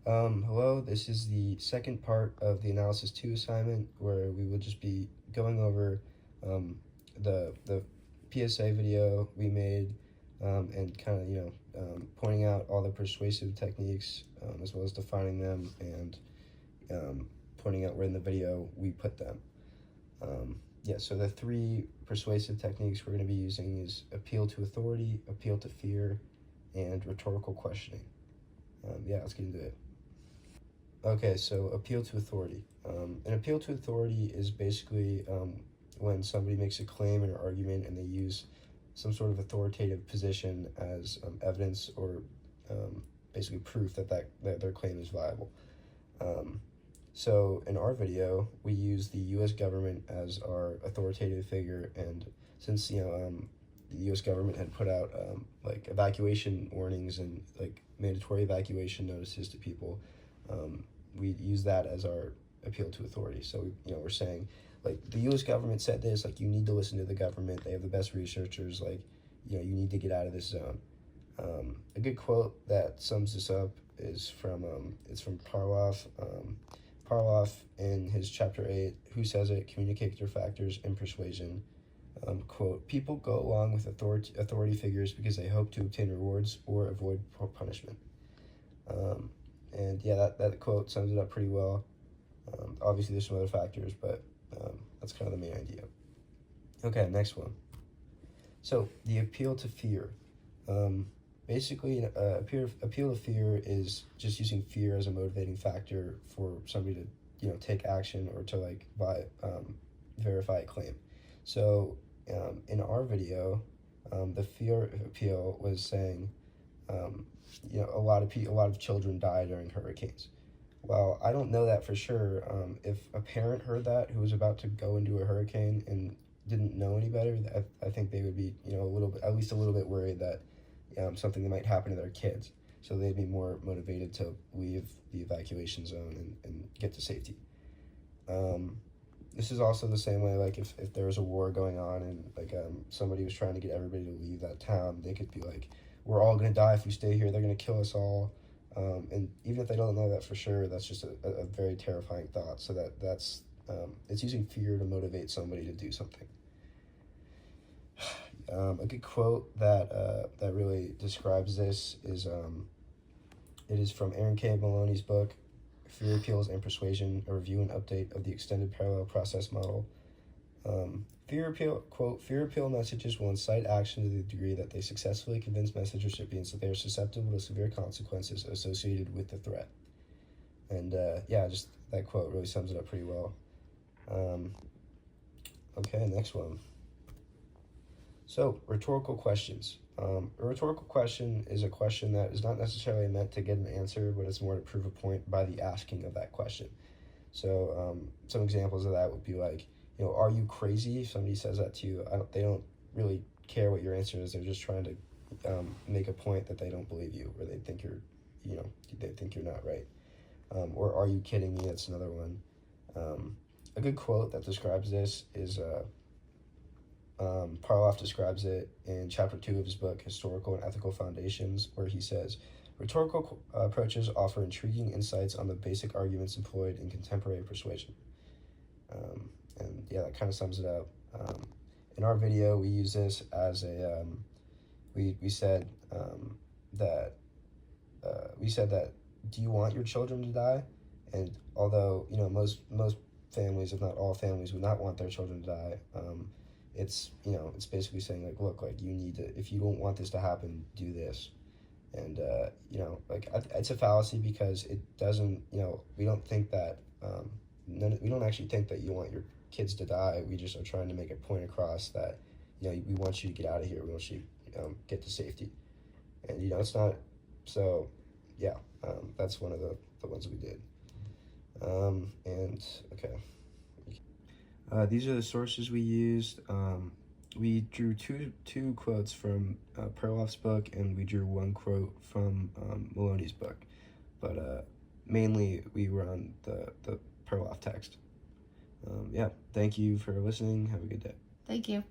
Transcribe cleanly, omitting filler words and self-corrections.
Hello, this is the second part of the Analysis 2 assignment where we will just be going over the PSA video we made and kind of, pointing out all the persuasive techniques as well as defining them and pointing out where in the video we put them. So the three persuasive techniques we're going to be using is appeal to authority, appeal to fear, and rhetorical questioning. Let's get into it. Okay, so appeal to authority. An appeal to authority is basically when somebody makes a claim in an argument and they use some sort of authoritative position as evidence or basically proof that their claim is viable. So in our video, we use the U.S. government as our authoritative figure, and since the U.S. government had put out like evacuation warnings and like mandatory evacuation notices to people, we use that as our appeal to authority. So we're saying, like, the U.S. government said this, like, you need to listen to the government. They have the best researchers. Like, you need to get out of this zone. A good quote that sums this up is from it's from Parloff. Parloff in his chapter 8, Who Says It? Communicate Your Factors in Persuasion. Quote, people go along with authority figures because they hope to obtain rewards or avoid punishment. That quote sums it up pretty well. Obviously, there's some other factors, but that's kind of the main idea. Okay, next one. So, the appeal to fear. Basically, appeal to fear is just using fear as a motivating factor for somebody to, take action or to, verify a claim. So, in our video, the fear appeal was saying, a lot of children die during hurricanes. Well, I don't know that for sure. If a parent heard that who was about to go into a hurricane and didn't know any better, I think they would be, at least a little bit worried that something might happen to their kids. So they'd be more motivated to leave the evacuation zone and get to safety. This is also the same way, like, if there was a war going on and, somebody was trying to get everybody to leave that town, they could be like, we're all going to die if we stay here. They're going to kill us all. And even if they don't know that for sure, that's just a very terrifying thought. So that's it's using fear to motivate somebody to do something. A good quote that really describes this is it is from Aaron K. Maloney's book, Fear Appeals and Persuasion, a review and update of the extended parallel process model. Fear appeal messages will incite action to the degree that they successfully convince message recipients that they are susceptible to severe consequences associated with the threat. And just that quote really sums it up pretty well. Okay, next one. So, rhetorical questions. A rhetorical question is a question that is not necessarily meant to get an answer, but it's more to prove a point by the asking of that question. So, some examples of that would be like, are you crazy? If somebody says that to you, they don't really care what your answer is. They're just trying to make a point that they don't believe you, or they think you're not right. Or are you kidding me? That's another one. A good quote that describes this is Parloff describes it in chapter 2 of his book, Historical and Ethical Foundations, where he says, rhetorical approaches offer intriguing insights on the basic arguments employed in contemporary persuasion. That kind of sums it up. In our video, we use this as a, we said that, do you want your children to die? And although, most families, if not all families, would not want their children to die, it's basically saying, like, look, like, you need to, if you don't want this to happen, do this. And, it's a fallacy because it doesn't, we don't think that, we don't actually think that you want your kids to die. We just are trying to make a point across that, we want you to get out of here. We want you to get to safety. And, it's not, so, that's one of the ones we did. These are the sources we used. We drew two quotes from Perloff's book, and we drew one quote from Maloney's book. But mainly, we were on the Perloff text. Thank you for listening. Have a good day. Thank you.